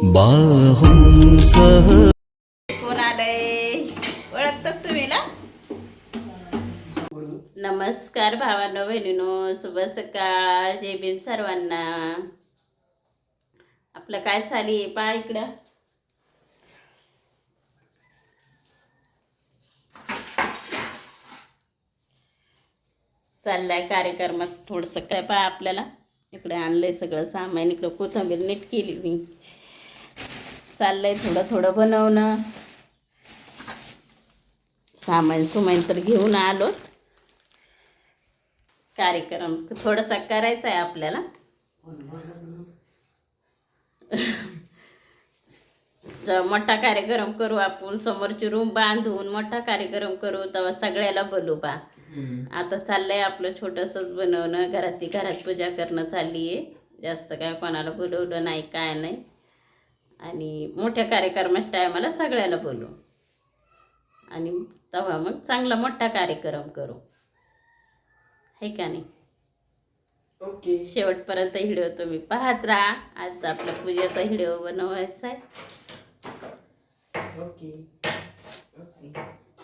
बाहुंसह कोण आलंय ओळखतात तुम्ही ना? नमस्कार भावांनो बहिणीनो, शुभ सकाळ, जय भीम सर्वांना. आपलं काय चालू आहे पहा इकडं. चाललाय कार्यक्रमात थोडंसं काय पहा. आपल्याला इकडे आणलंय सगळं सामान, इकडं कोथिंबीर नीट केली मी. चाललंय थोडं थोडं बनवणं. सामान सुमान तर घेऊन आलो. कार्यक्रम थोडासा करायचा आहे आपल्याला. मोठा कार्यक्रम करू आपण, समोरची रूम बांधून मोठा कार्यक्रम करू, तेव्हा सगळ्याला बोलू बा. आता चाललंय आपलं छोटंसंच बनवणं. घरात पूजा करणं चालली आहे. जास्त काय कोणाला बोलवलं नाही, काय नाही. आणि मोठ्या कार्यक्रमाच्या टायमाला सगळ्याला बोलू आणि तेव्हा मग चांगला मोठा कार्यक्रम करू, है का नाही? ओके. शेवटपर्यंत व्हिडिओ तुम्ही पाहत राहा. आज आपला पूजेचा व्हिडिओ बनवायचा आहे. ओके.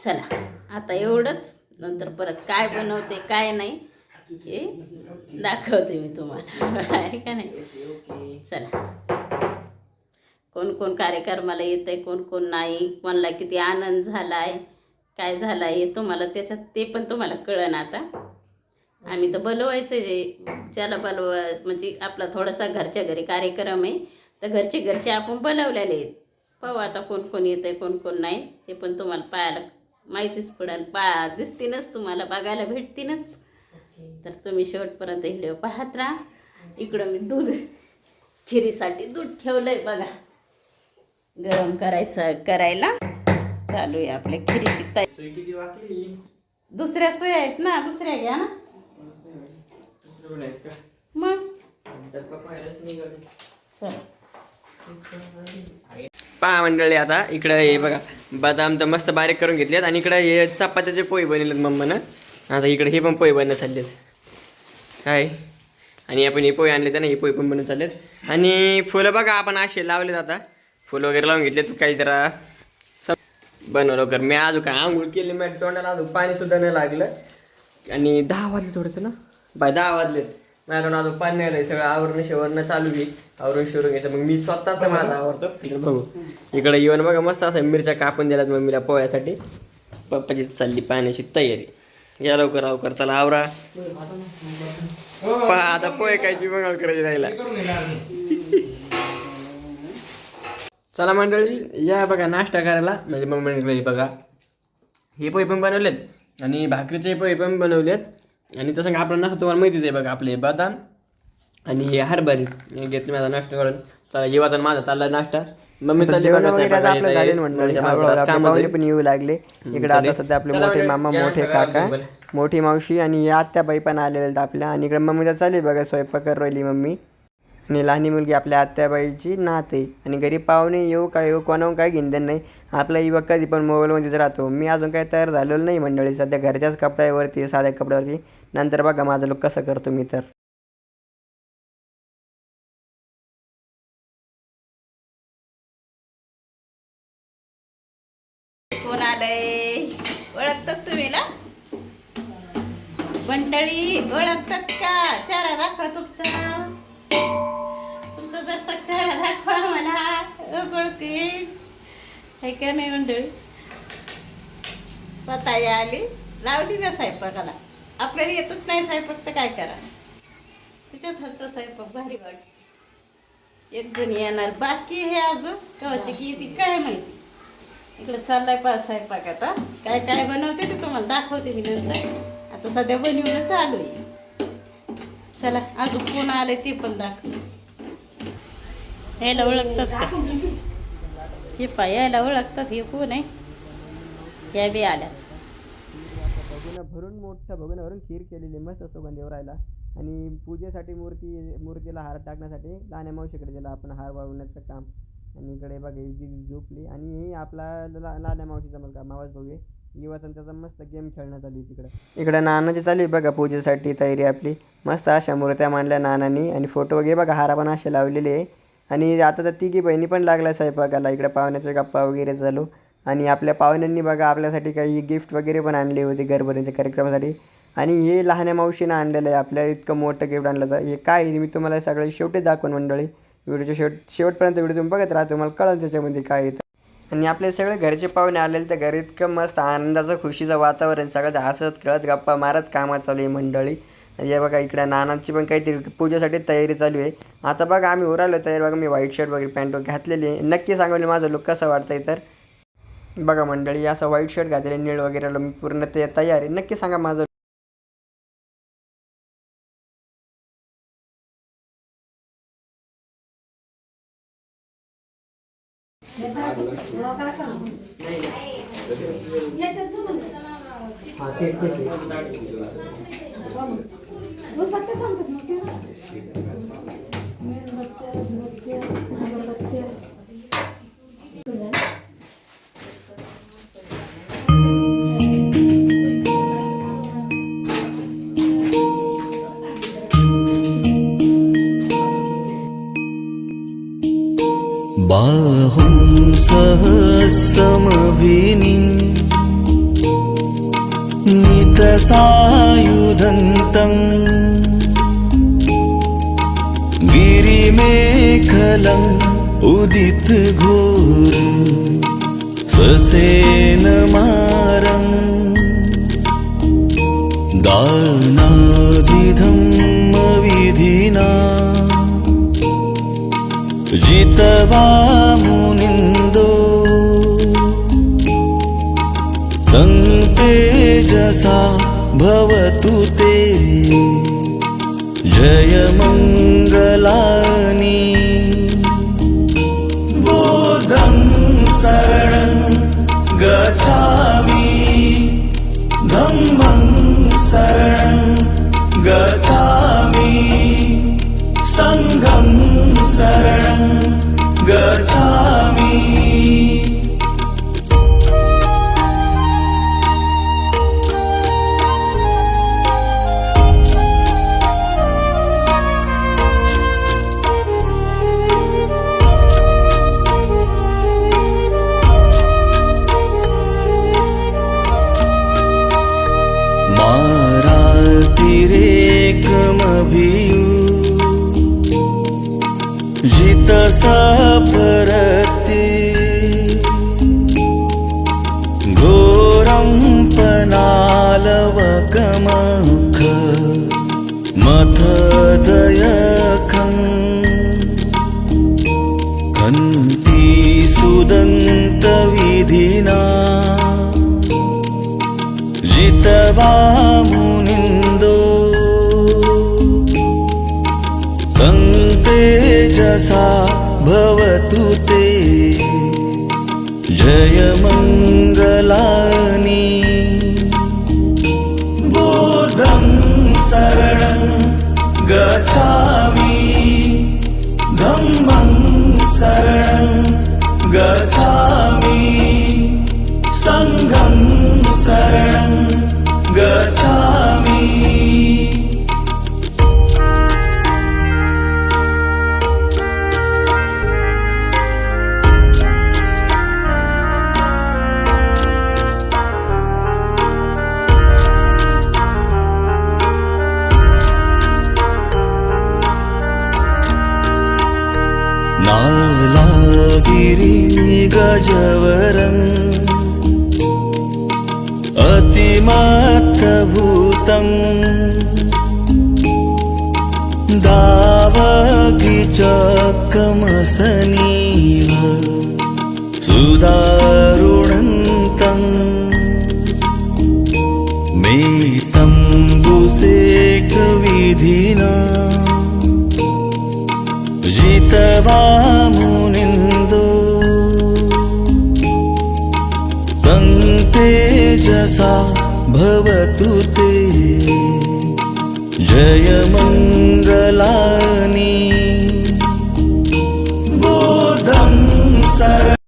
चला आता एवढंच. नंतर परत काय बनवते काय नाही हे दाखवते मी तुम्हाला, आहे का नाही? चला. कोण कोण कार्यक्रमाला येत आहे, कोण कोण नाही, कोणाला किती आनंद झाला आहे, काय झाला आहे तुम्हाला त्याच्यात ते पण तुम्हाला कळन. आता आम्ही तर बोलवायचं जे ज्याला म्हणजे आपला थोडासा घरच्या घरी कार्यक्रम आहे, तर घरचे आपण बोलवलेले आहेत. पाहू आता कोण कोण येतं आहे, कोण कोण नाही, ते पण तुम्हाला पाहायला माहितीच पडेल. दिसतीनच तुम्हाला, बघायला भेटतीनच. तर तुम्ही शेवटपर्यंत व्हिडिओ पाहत राहा. इकडं मी दूध खिरीसाठी दूध ठेवलं आहे बघा, गरम करायला चालू आहे आपल्या खिरीची तयारी. दुसऱ्या सोया आहेत ना, दुसऱ्या घ्या ना मग. चल पहा मंडळी, आता इकडं हे बघा बदाम तर मस्त बारीक करून घेतलेत आणि इकडं हे चपात्याचे पोहे बनवलेत मम्मानं. आता इकडे हे पण पोहे बनत चाललेत काय. आणि आपण हे पोहे आणले तर ना, हे पोहे पण बनत चाललेत. आणि फुलं बघा आपण असे लावलेत. आता फुलं वगैरे लावून घेतलेत. काही जरा बनव लवकर. मी अजून काय आंघोळ केली, मी तोंडाला अजून पाणी सुद्धा नाही लागलं. आणि 10 वाजले थोडंसं ना, 10 वाजलेत. मला अजून पाणी नाही राहील. सगळं आवरण शेवरणं चालू आहे. आवरून शिवरून घ्यायचं मग मी स्वतःच माझा आवडतो. बघू इकडे येऊन बघा मस्त असं मिरच्या कापून दिल्यात मम्मीला पोह्यासाठी. पप्पाची चालली पाण्याची तयारी. या लवकर चला आवरा. पहा आता पोहे कायची बघा करायची राहिला. चला मंडळी या बघा नाश्ता करायला. म्हणजे मम्मीकडे बघा हे पोहे पण बनवलेत आणि भाकरीचे पोहे पण बनवलेत. आणि तसं आपलं नाश्ता तुम्हाला माहितीच आहे बघा, आपले बदाम आणि हरभरे घेतले माझा नाश्ता करून. चला जेवायचा माझा चालला नाश्ता. मम्मी चालली पण येऊ लागले इकडे. आता सध्या आपले मोठे मामा, मोठे काका, मोठी मावशी आणि आत्याबाई पण आलेले आहेत आपल्या. आणि इकडे मम्मीला चालली बघा स्वयंपाक राहिली मम्मी. आणि लहानी मुलगी आपल्या आत्याबाईची नाते. आणि घरी पाहुणे येऊ कोणाहून काय घेणं नाही. आपला युवक कधी पण मोबाईलमध्येच राहतो. मी अजून काही तयार झालेलो नाही मंडळी, सध्या घरच्याच कपड्यावरती, साध्या कपड्यावरती. नंतर बघा माझा लुक कसं करतो मी. तर कोण आलंय ओळखतात तुम्ही ना? मंडळी ओळखतात का? चेहरा दाखवा तुमचा जसा चेहरा दाखवा मला ओळखीन, है का नाही मंडळी? पताई आली, लावली ना स्वयंपाकाला. आपल्याला येतच नाही स्वयंपाक तर काय करा. तिच्याच हातचा स्वयंपाक भारी वाटत. एक जण येणार बाकी हे अजून कशी की येते काय माहिती. इकडे चाललाय पाच स्वयंपाक. आता काय काय बनवते ते तुम्हाला दाखवते मी नंतर. आता सध्या बनवणं चालू आहे. चला अजून कोण आले ते पण दाखवते. यायला ओळखतात का? हे पा यायला ओळखतात. हे कोण आहे? या बी आल्या. भरून मोठं भरून खीर केलेली मस्त सुगंधीवर राहिला. आणि पूजेसाठी मूर्तीला हार टाकण्यासाठी लहान्या मावशीकडे दिला आपण हार वाळवण्याचं काम. आणि इकडे बघा ही झोपली. आणि हे आपला लहान्या मावशीचा मुलगा मावस भाऊ आहे. युवाचा त्याचा मस्त गेम खेळणं चालू आहे तिकडे. इकडे नानाची चालू आहे बघा पूजेसाठी तयारी आपली. मस्त अशा मूर्त्या मांडल्या नानांनी. आणि फोटो वगैरे बघा हारा पण असे लावलेले आहे. आणि आता तर तिघी बहिणी पण लागल्या स्वयंपाकाला. इकडे पाहुण्याच्या गप्पा वगैरे चालू. आणि आपल्या पाहुण्यांनी बघा आपल्यासाठी काही गिफ्ट वगैरे पण आणले होते गरबरीच्या कार्यक्रमासाठी. आणि हे लहान्या मावशीनं आणलेलं आहे आपल्या. इतकं मोठं गिफ्ट आणलं तर हे काय आहे मी तुम्हाला सगळं शेवटी दाखवून मंडळी. व्हिडिओच्या शेवटपर्यंत व्हिडिओ तुम्ही बघत राहा, तुम्हाला कळलं त्याच्यामध्ये काय येतं. आणि आपले सगळे घरचे पाहुणे आलेले तर घरी इतकं मस्त आनंदाचं खुशीचं वातावरण, सगळं हसत खेळत गप्पा मारत कामात चालू आहे मंडळी. हे बघा इकडे नानांची पण काहीतरी पूजेसाठी तयारी चालू आहे. आता बघा आम्ही उरालो तयार. बघा मी व्हाईट शर्ट वगैरे पॅन्ट घातलेली आहे. नक्की सांगले माझं लुक कसं वाटतंय तर. बघा मंडळी असं व्हाईट शर्ट घातलेले निळ वगैरे मी पूर्ण ते तयार आहे. नक्की सांगा माझं. बाहुं सहस्रमभिनी नितसायुधन्तम् गिरिमेखलम् उदितघोर ससेनमारम् दानादिधम्मविधिना जितवा मुनिन्दो तं तेजसा भवतु ते जयमङ्गलानि बोधं शरणं गच्छामि धम्मं शरणं गच्छामि संघं शरणं गच्छामि मारातिरेकमभियु जितसपरति घोरं पनालवकमख मथदयखं खन्ति सुदन्तविधिना जितवा मुनिन्दो तं तेजसा भवतु ते जयमङ्गलानि बोधं शरणं गच्छामि धम्मं शरणं गच्छामि संघं शरणं गच्छामि नालागिरि गजवरम् अतिमत्तभूतं दावगिचकमसनीव सुदारुणन्तं मेतम्बुसेकविधिना जितवा मुनिन्दो तं तेजसा भवतु ते जयमङ्गलानि बोधं शरणं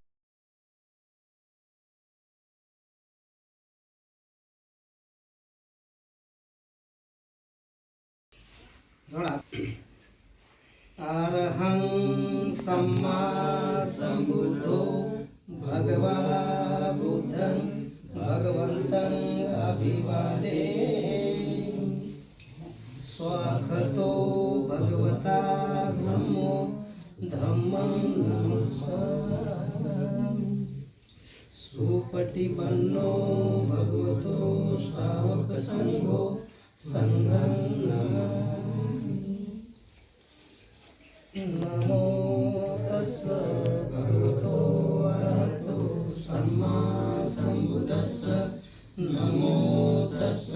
अरहं सम्मा सम्बुद्धो भगवा बुद्धं भगवन्तं अभिवादे स्वाखतो भगवता धम्मो धम्मं नमस्कामि सुपटिपन्नो भगवतो सावकसङ्घो संघं नमामि नमो तस्स भगवतो अरहतो सम्मा सम्बुद्धस्स नमो तस्स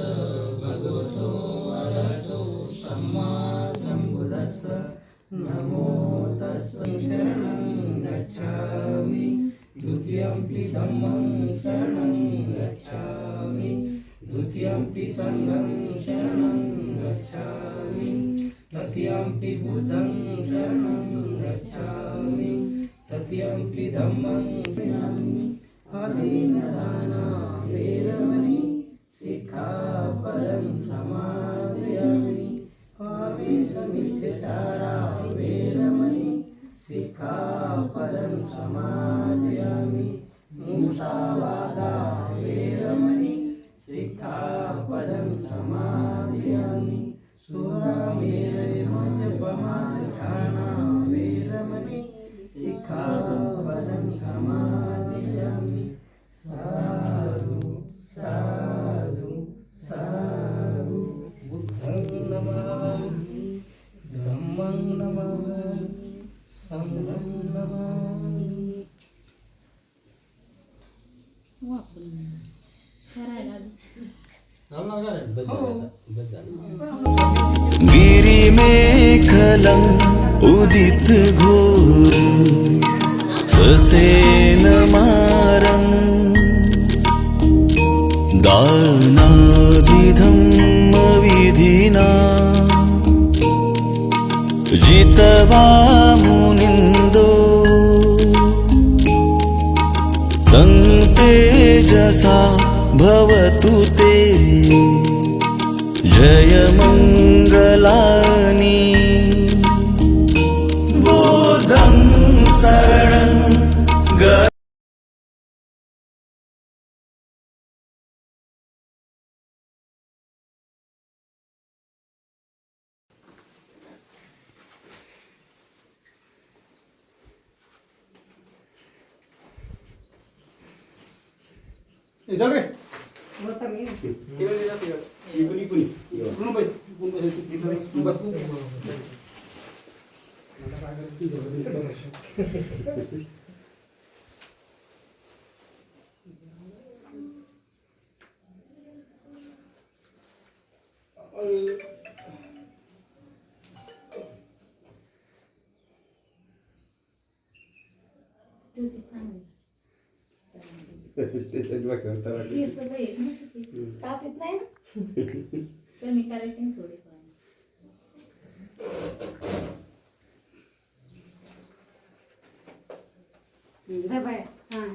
भगवतो अरहतो सम्मा सम्बुद्धस्स नमो तस्स शरणं गच्छामि द्वितीयंपि धम्मं शरणं गच्छामि द्वितीयंपि संघं शरणं गच्छामि तृतीयंपि बुद्धं शरणं गच्छामि तृतीयंपि धम्मं शरणं अधीनदाना वेरमणि सिक्खापदं समादयामि आवेशमिच्छारा वेरमणि सिक्खापदं समादयामि मुसावादा वेरमणि सिक्खापदं समादयामि सुरामेरयमजपमादखाना वेरमणि सिक्खापदं समादयामि साधु साधु साधु बुद्धं नमामि धम्मं नमामि संघं नमामि गिरिमेखलं उदित घोर ससेन मारं दानादिधम्म विधिना जितवा मुनिन्दो तं तेजसा भवतु ते जय मंगलानि बोधं शरणं कापीत नाही ना कमी करायची ना थोडी बाय हां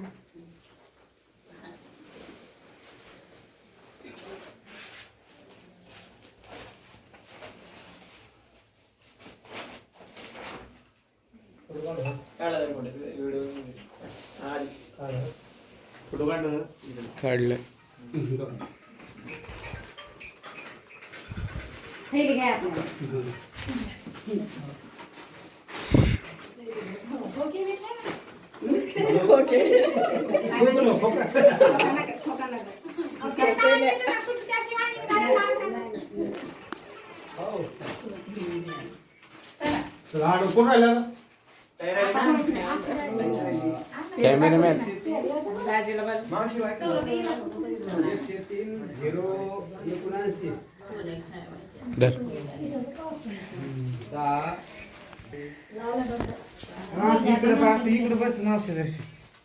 काढलं थैली घ्या आपल्याला कॅमेरामॅन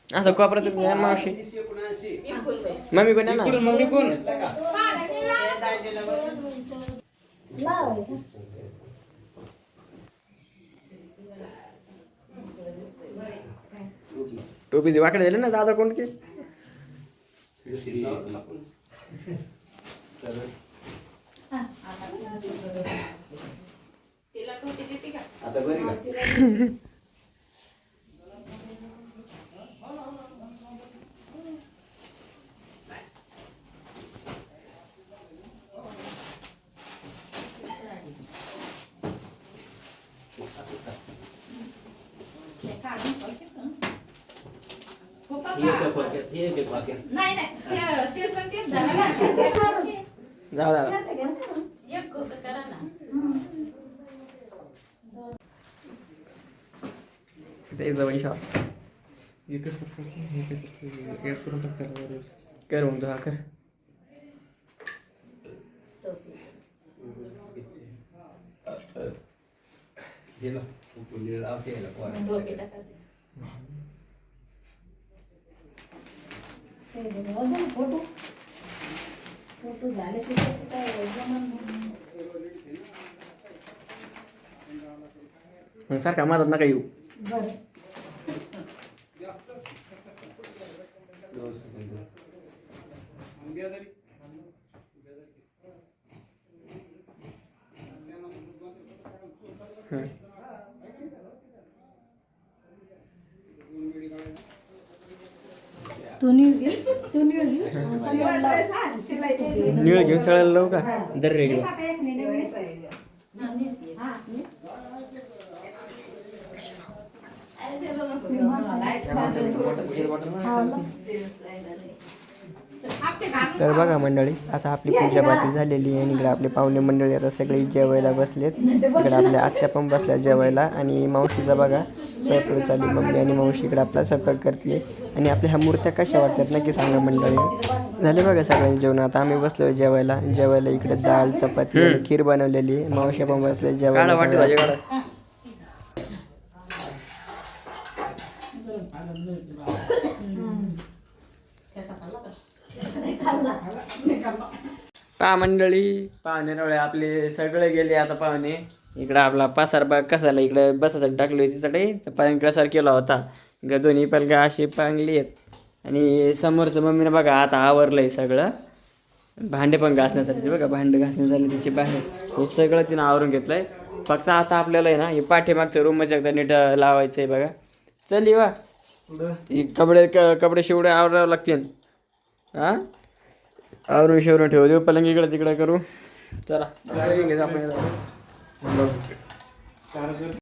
असं कोपऱ्यात मावशी मम्मी कोण ना मम्मी कोण टोपी वाकडे झाले ना दादा कोण के ते काढून पडते. हो का? नाही नाही शेर पण तेच झालं ना. जाऊ दादा एक कोपं करा ना. ते जवळ कर मग तू हा कर. डोके टाका. फोटो झाल्याशिवाय कसं काय जमन. मग सारखा माझा नका येऊ. बरं. निळ घेऊन सगळ्याला लावू का दर रे तर बघा मंडळी, आता आपली पूजापाती झालेली आहे आणि इकडे आपले पाहुणे मंडळी आता सगळे जेवायला बसलेत. इकडे आपल्या आत्या पण बसल्या जेवायला आणि मावशीचा बघा स्वयंपाक चालू. मम्मी आणि मावशी इकडे आपला स्वयंपाक करते. आणि आपल्या ह्या मूर्त्या कशा वाटतात नक्की सांगा मंडळी. झाले बघा सगळ्यांनी जेवण. आता आम्ही बसलो जेवायला. इकडे डाळ चपाती आणि खीर बनवलेली. मावशी पण बसले जेवायला. पहा मंडळी, पाहुणे आपले सगळे गेले आता पाहुणे. इकडं आपला पासार बाग कसाला इकडे बसासाठी टाकली होती तिकडे तर पायंकसार केला होता. इकडे दोन्ही पलगा अशी पांगली आहेत. आणि समोरचं मम्मीने बघा आता आवरलंय सगळं. भांडे पण घासण्यासाठी बघा, भांडे घासण्यासाठी तिचे बाहेर हे सगळं तिनं आवरून घेतलंय. फक्त आता आपल्याला आहे ना हे पाठीमागचं रूमच एकदा नीट लावायचं आहे बघा. चल वा कपडे शिवडे आवरावं लागतील. हां आवरून शिवरून ठेवू देऊ. पलंग इकडं तिकडं करू. चला आपण